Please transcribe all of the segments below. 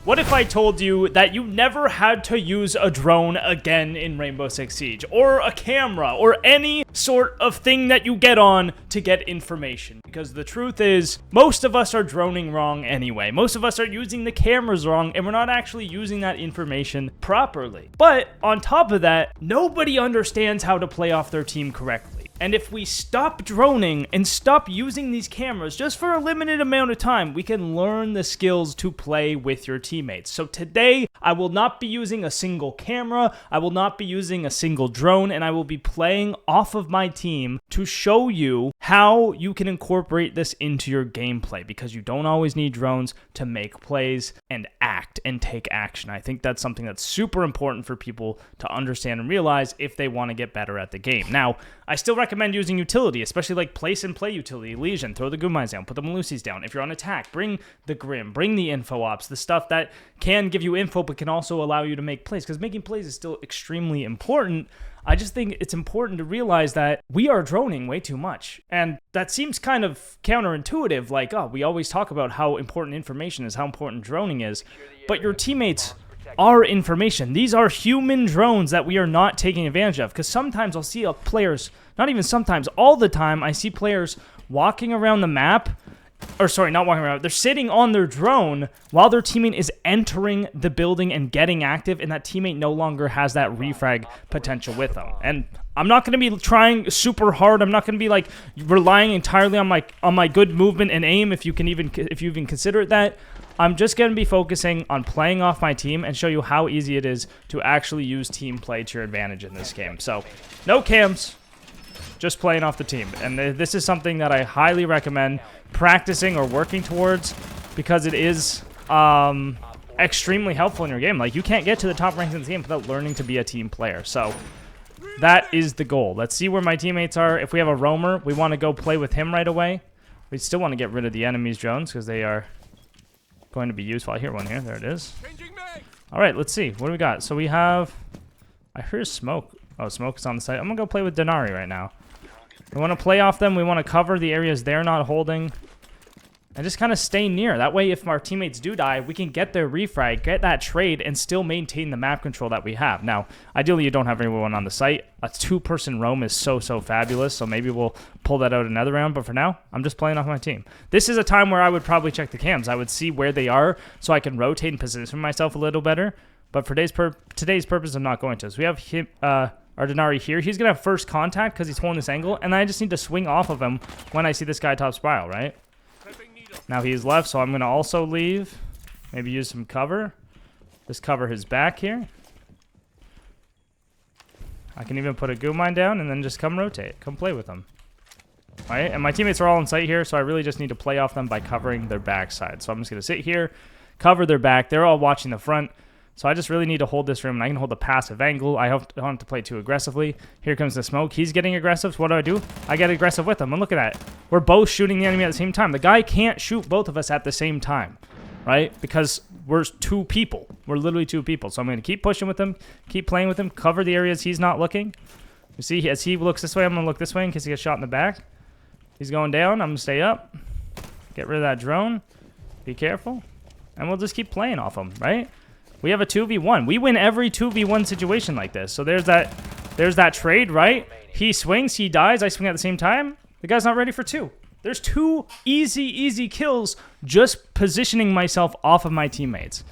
What if I told you that you never had to use a drone again in Rainbow Six Siege, or a camera, or any sort of thing that you get on to get information? Because the truth is, most of us are droning wrong anyway. Most of us are using the cameras wrong, and we're not actually using that information properly. But on top of that, nobody understands how to play off their team correctly. And if we stop droning and stop using these cameras just for a limited amount of time, we can learn the skills to play with your teammates. So today, I will not be using a single camera, I will not be using a single drone, and I will be playing off of my team to show you how you can incorporate this into your gameplay, because you don't always need drones to make plays and act and take action. I think that's something that's super important for people to understand and realize if they want to get better at the game. Now, I still recommend using utility, especially like place and play utility, Legion, throw the Gumais down, put the Malusis down. If you're on attack, bring the Grim, bring the info ops, the stuff that can give you info but can also allow you to make plays, because making plays is still extremely important. I just think it's important to realize that we are droning way too much. And that seems kind of counterintuitive, like, oh, we always talk about how important information is, how important droning is, but your teammates are information. These are human drones that we are not taking advantage of, because sometimes I'll see players, not even sometimes, all the time, I see players walking around the map, or sorry, not walking around, they're sitting on their drone while their teammate is entering the building and getting active, and that teammate no longer has that refrag potential with them. And I'm not going to be trying super hard. I'm not going to be like relying entirely on my good movement and aim, if you even consider it that. I'm just going to be focusing on playing off my team and show you how easy it is to actually use team play to your advantage in this game. So, no cams, just playing off the team. And this is something that I highly recommend practicing or working towards, because it is extremely helpful in your game. Like, you can't get to the top ranks in the game without learning to be a team player. So, that is the goal. Let's see where my teammates are. If we have a roamer, we want to go play with him right away. We still want to get rid of the enemy's drones, because they are going to be useful. I hear one here. There it is. All right, let's see. What do we got? So we have... I hear smoke. Oh, smoke is on the site. I'm going to go play with Denari right now. We want to play off them. We want to cover the areas they're not holding. And just kind of stay near. That way, if our teammates do die, we can get their refrag, get that trade, and still maintain the map control that we have. Now, ideally, you don't have anyone on the site. A two-person roam is so fabulous, so maybe we'll pull that out another round. But for now, I'm just playing off my team. This is a time where I would probably check the cams. I would see where they are so I can rotate and position myself a little better. But for today's purpose, I'm not going to. So we have him, our Denari here. He's going to have first contact because he's holding this angle, and I just need to swing off of him when I see this guy top spiral, right? Now he's left, so I'm going to also leave. Maybe use some cover. Just cover his back here. I can even put a goo mine down and then just come rotate. Come play with them. Alright, and my teammates are all in sight here, so I really just need to play off them by covering their backside. So I'm just going to sit here, cover their back. They're all watching the front. So I just really need to hold this room, and I can hold a passive angle. I don't have to play too aggressively. Here comes the smoke. He's getting aggressive. So what do? I get aggressive with him. And look at that. We're both shooting the enemy at the same time. The guy can't shoot both of us at the same time, right? Because we're two people. We're literally two people. So I'm going to keep pushing with him, keep playing with him, cover the areas he's not looking. You see, as he looks this way, I'm going to look this way in case he gets shot in the back. He's going down. I'm going to stay up. Get rid of that drone. Be careful. And we'll just keep playing off him, right? We have a 2v1. We win every 2v1 situation like this. So there's that trade, right? He swings, he dies, I swing at the same time. The guy's not ready for two. There's two easy kills just positioning myself off of my teammates.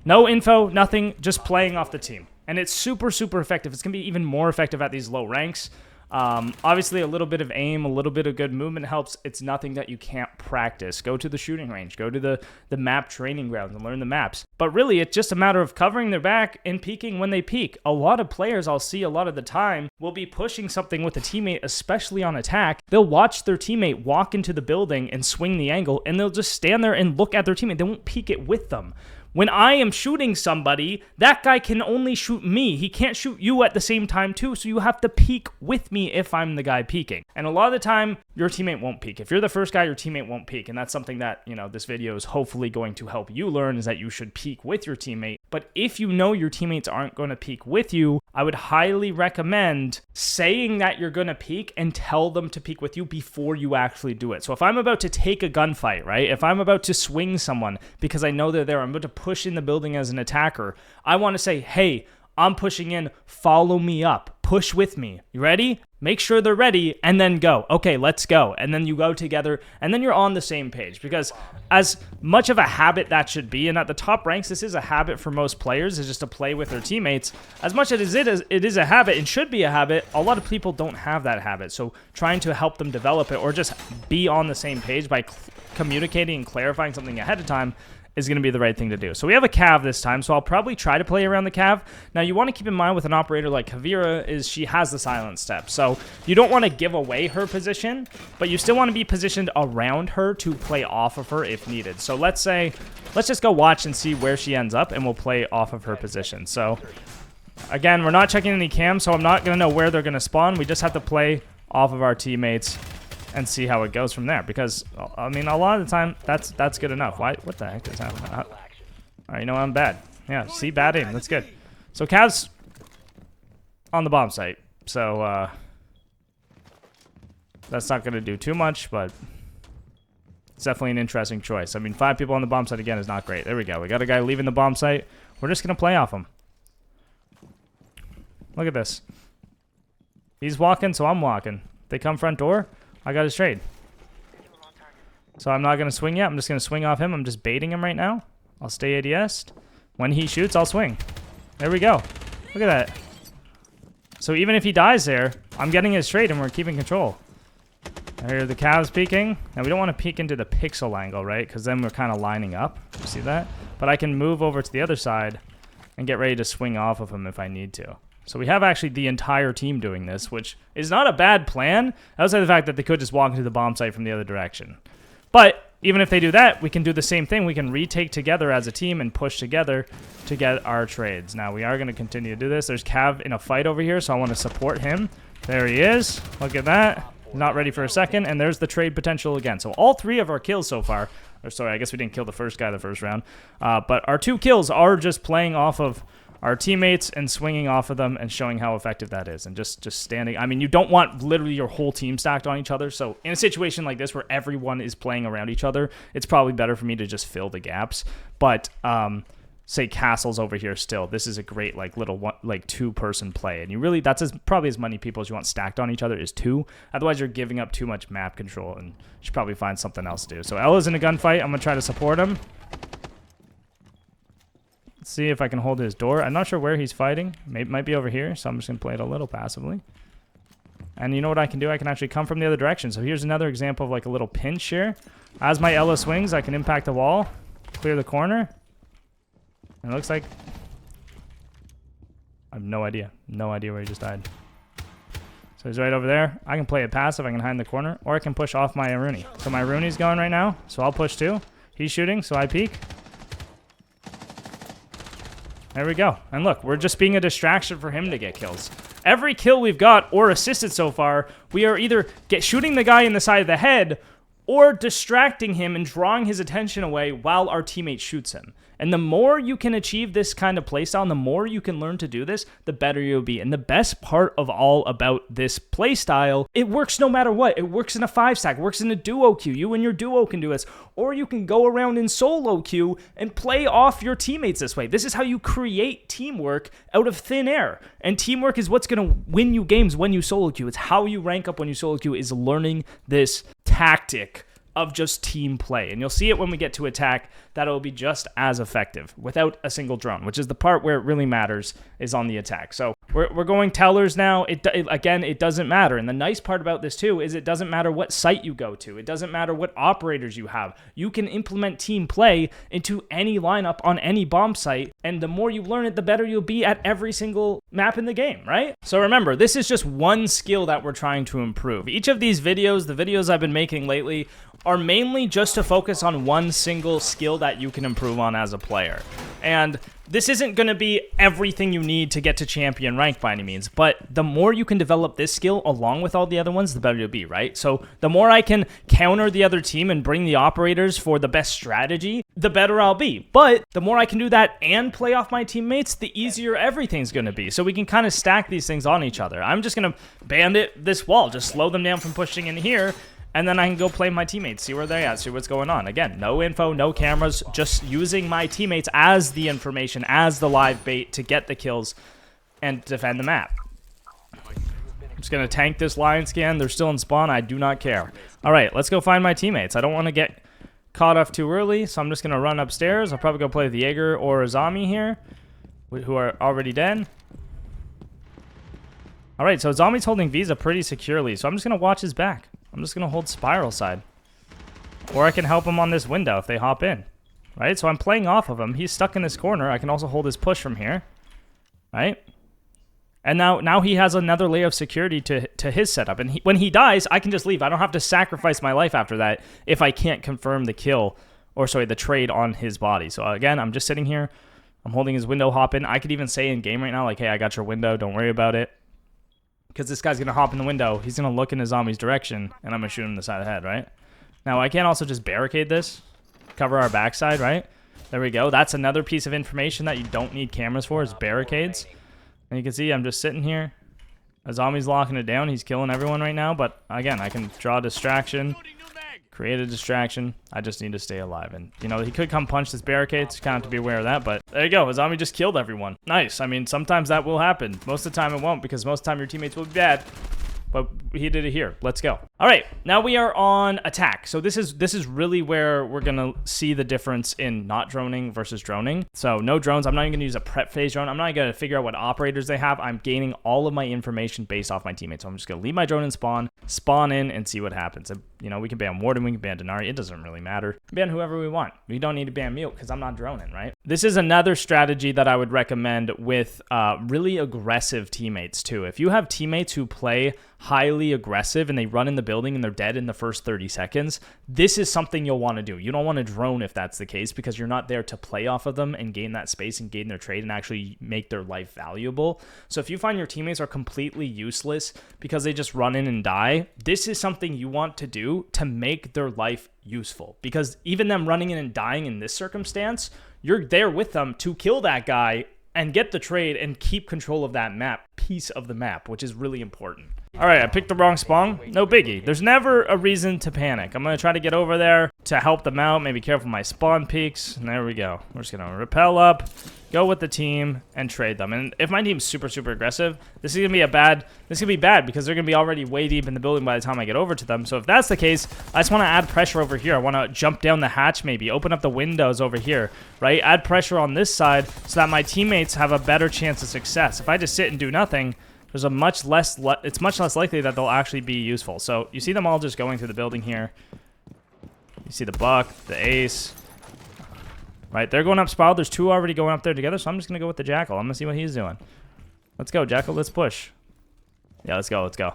No info, nothing, just playing off the team. And it's super effective. It's going to be even more effective at these low ranks. Obviously, a little bit of aim, a little bit of good movement helps. It's nothing that you can't practice. Go to the shooting range. Go to the map training grounds and learn the maps. But really, it's just a matter of covering their back and peeking when they peek. A lot of players I'll see a lot of the time will be pushing something with a teammate, especially on attack. They'll watch their teammate walk into the building and swing the angle, and they'll just stand there and look at their teammate. They won't peek it with them. When I am shooting somebody, that guy can only shoot me. He can't shoot you at the same time too, so you have to peek with me if I'm the guy peeking. And a lot of the time, your teammate won't peek. If you're the first guy, your teammate won't peek. And that's something that, this video is hopefully going to help you learn, is that you should peek with your teammate. But if you know your teammates aren't going to peek with you, I would highly recommend saying that you're going to peek and tell them to peek with you before you actually do it. So if I'm about to take a gunfight, right? If I'm about to swing someone because I know they're there, I'm about to push in the building as an attacker. I want to say, hey, I'm pushing in, follow me up, push with me. You ready? Make sure they're ready, and then go. Okay, let's go. And then you go together, and then you're on the same page. Because as much of a habit that should be, and at the top ranks, this is a habit for most players, is just to play with their teammates. As much as it is a habit and should be a habit, a lot of people don't have that habit. So trying to help them develop it, or just be on the same page by communicating and clarifying something ahead of time, is going to be the right thing to do. So we have a cav this time, so I'll probably try to play around the cav. Now, you want to keep in mind with an operator like Kavira is she has the silent step. So you don't want to give away her position, but you still want to be positioned around her to play off of her if needed. So let's just go watch and see where she ends up, and we'll play off of her position. So again, we're not checking any cams, so I'm not going to know where they're going to spawn. We just have to play off of our teammates and see how it goes from there, because I mean, a lot of the time that's good enough. What the heck is happening? All right, you know, I'm bad. Yeah, see, bad aim. That's good. So Cav's on the bomb site, so that's not going to do too much, but it's definitely an interesting choice. I mean, 5 people on the bomb site again is not great. There we go. We got a guy leaving the bomb site. We're just going to play off him. Look at this. He's walking, so I'm walking. They come front door. I got his trade. So I'm not going to swing yet. I'm just going to swing off him. I'm just baiting him right now. I'll stay ADS. When he shoots, I'll swing. There we go. Look at that. So even if he dies there, I'm getting his trade and we're keeping control. I hear the Cavs peeking. Now we don't want to peek into the pixel angle, right? Because then we're kind of lining up. You see that? But I can move over to the other side and get ready to swing off of him if I need to. So we have actually the entire team doing this, which is not a bad plan, outside the fact that they could just walk into the bomb site from the other direction. But even if they do that, we can do the same thing. We can retake together as a team and push together to get our trades. Now, we are going to continue to do this. There's Cav in a fight over here, so I want to support him. There he is. Look at that. Not ready for a second, and there's the trade potential again. So all 3 of our kills so far, or sorry, I guess we didn't kill the first guy the first round, but our 2 kills are just playing off of our teammates and swinging off of them and showing how effective that is, and just standing. I mean, you don't want literally your whole team stacked on each other, so in a situation like this where everyone is playing around each other, it's probably better for me to just fill the gaps. But say Castle's over here still, this is a great little 2-person play, and you really, that's probably as many people as you want stacked on each other is 2. Otherwise you're giving up too much map control, and you should probably find something else to do. So Ella's in a gunfight. I'm gonna try to support him. See if I can hold his door. I'm not sure where he's fighting. Might be over here, so I'm just going to play it a little passively. And you know what I can do? I can actually come from the other direction. So here's another example of a little pinch here. As my Ella swings, I can impact the wall, clear the corner. And it looks like... I have no idea. No idea where he just died. So he's right over there. I can play it passive. I can hide in the corner. Or I can push off my Rooney. So my Rooney's going right now, so I'll push too. He's shooting, so I peek. There we go. And look, we're just being a distraction for him to get kills. Every kill we've got or assisted so far, we are either shooting the guy in the side of the head or distracting him and drawing his attention away while our teammate shoots him. And the more you can achieve this kind of playstyle, and the more you can learn to do this, the better you'll be. And the best part of all about this playstyle, it works no matter what. It works in a 5-stack, works in a duo queue. You and your duo can do this. Or you can go around in solo queue and play off your teammates this way. This is how you create teamwork out of thin air. And teamwork is what's going to win you games when you solo queue. It's how you rank up when you solo queue, is learning this tactic of just team play. And you'll see it when we get to attack, that it'll be just as effective without a single drone, which is the part where it really matters, is on the attack. So we're going tellers now. Again, it doesn't matter. And the nice part about this too is it doesn't matter what site you go to. It doesn't matter what operators you have. You can implement team play into any lineup on any bomb site. And the more you learn it, the better you'll be at every single map in the game, right? So remember, this is just one skill that we're trying to improve. Each of these videos, the videos I've been making lately, are mainly just to focus on one single skill that you can improve on as a player. And this isn't going to be everything you need to get to champion rank by any means, but the more you can develop this skill along with all the other ones, the better you'll be, right? So the more I can counter the other team and bring the operators for the best strategy, the better I'll be. But the more I can do that and play off my teammates, the easier everything's going to be. So we can kind of stack these things on each other. I'm just going to bandit this wall, just slow them down from pushing in here. and then I can go play my teammates, see where they're at, see what's going on. Again, no info, no cameras, just using my teammates as the information, as the live bait to get the kills and defend the map. I'm just going to tank this lion scan. They're still in spawn. I do not care. All right, let's go find my teammates. I don't want to get caught off too early, so I'm just going to run upstairs. I'll probably go play with the Jaeger or a zombie here, who are already dead. All right, so zombie's holding Visa pretty securely, so I'm just going to watch his back. I'm just going to hold spiral side. Or I can help him on this window if they hop in. Right, so I'm playing off of him. He's stuck in this corner. I can also hold his push from here. Right? And now he has another layer of security to his setup. And when he dies, I can just leave. I don't have to sacrifice my life after that if I can't confirm the kill, or sorry, the trade on his body. So again, I'm just sitting here. I'm holding his window hop in. I could even say in game right now, like, hey, I got your window. Don't worry about it. Because this guy's going to hop in the window. He's going to look in his zombie's direction, and I'm going to shoot him in the side of the head, right? Now, I can also just barricade this, cover our backside, right? There we go. That's another piece of information that you don't need cameras for, is barricades. And you can see I'm just sitting here. A zombie's locking it down. He's killing everyone right now. But again, I can draw a distraction, create a distraction. I just need to stay alive. And, you know, he could come punch this barricade, so you kind of have to be aware of that. But there you go. A zombie just killed everyone. Nice. I mean, sometimes that will happen. Most of the time it won't, because most of the time your teammates will be bad. But he did it here. Let's go. All right, now we are on attack. So this is really where we're gonna see the difference in not droning versus droning. So no drones. I'm not even gonna use a prep phase drone. I'm not gonna figure out what operators they have. I'm gaining all of my information based off my teammates. So I'm just gonna leave my drone in spawn in, and see what happens. You know, we can ban Warden, we can ban Denari. It doesn't really matter. Ban whoever we want. We don't need to ban Mute because I'm not droning, right? This is another strategy that I would recommend with really aggressive teammates too. If you have teammates who play highly aggressive and they run in the building and they're dead in the first 30 seconds, this is something you'll want to do. You don't want to drone if that's the case, because you're not there to play off of them and gain that space and gain their trade and actually make their life valuable. So if you find your teammates are completely useless because they just run in and die, this is something you want to do to make their life useful, because even them running in and dying in this circumstance, you're there with them to kill that guy and get the trade and keep control of that piece of the map, which is really important. All right, I picked the wrong spawn. No biggie. There's never a reason to panic. I'm going to try to get over there to help them out. Maybe careful my spawn peaks. And there we go. We're just going to rappel up, go with the team, and trade them. And if my team's super, super aggressive, this is going to be bad because they're going to be already way deep in the building by the time I get over to them. So if that's the case, I just want to add pressure over here. I want to jump down the hatch maybe, open up the windows over here, right? Add pressure on this side so that my teammates have a better chance of success. If I just sit and do nothing, there's a it's much less likely that they'll actually be useful. So you see them all just going through the building here. You see the Buck, the Ace. Right, they're going up spiral. There's two already going up there together, so I'm just going to go with the Jackal. I'm going to see what he's doing. Let's go, Jackal. Let's push. Yeah, let's go. Let's go.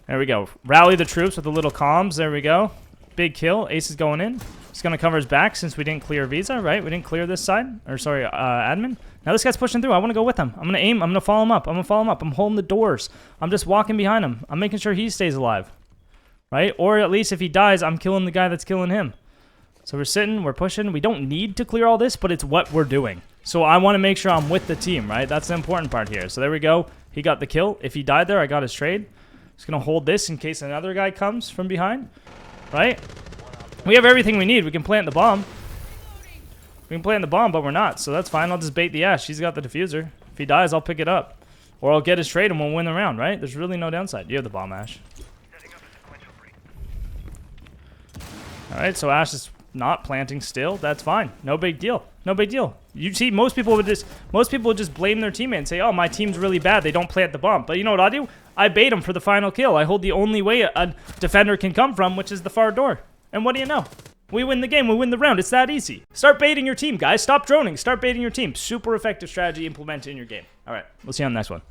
There we go. Rally the troops with the little comms. There we go. Big kill. Ace is going in. He's going to cover his back since we didn't clear Visa, right? We didn't clear this side. Or, sorry, admin. Now this guy's pushing through. I want to go with him. I'm going to aim. I'm going to follow him up. I'm holding the doors. I'm just walking behind him. I'm making sure he stays alive. Right? Or at least if he dies, I'm killing the guy that's killing him. So we're sitting. We're pushing. We don't need to clear all this, but it's what we're doing. So I want to make sure I'm with the team, right? That's the important part here. So there we go. He got the kill. If he died there, I got his trade. Just going to hold this in case another guy comes from behind. Right? We have everything we need. We can plant the bomb. We can plant the bomb, but we're not. So that's fine. I'll just bait the Ash. He's got the diffuser. If he dies, I'll pick it up. Or I'll get his trade and we'll win the round, right? There's really no downside. You have the bomb, Ash. Alright, so Ash is not planting still. That's fine. No big deal. No big deal. You see, most people would just blame their teammate and say, oh, my team's really bad. They don't plant the bomb. But you know what I do? I bait him for the final kill. I hold the only way a defender can come from, which is the far door. And what do you know? We win the game. We win the round. It's that easy. Start baiting your team, guys. Stop droning. Start baiting your team. Super effective strategy implemented in your game. All right. We'll see you on the next one.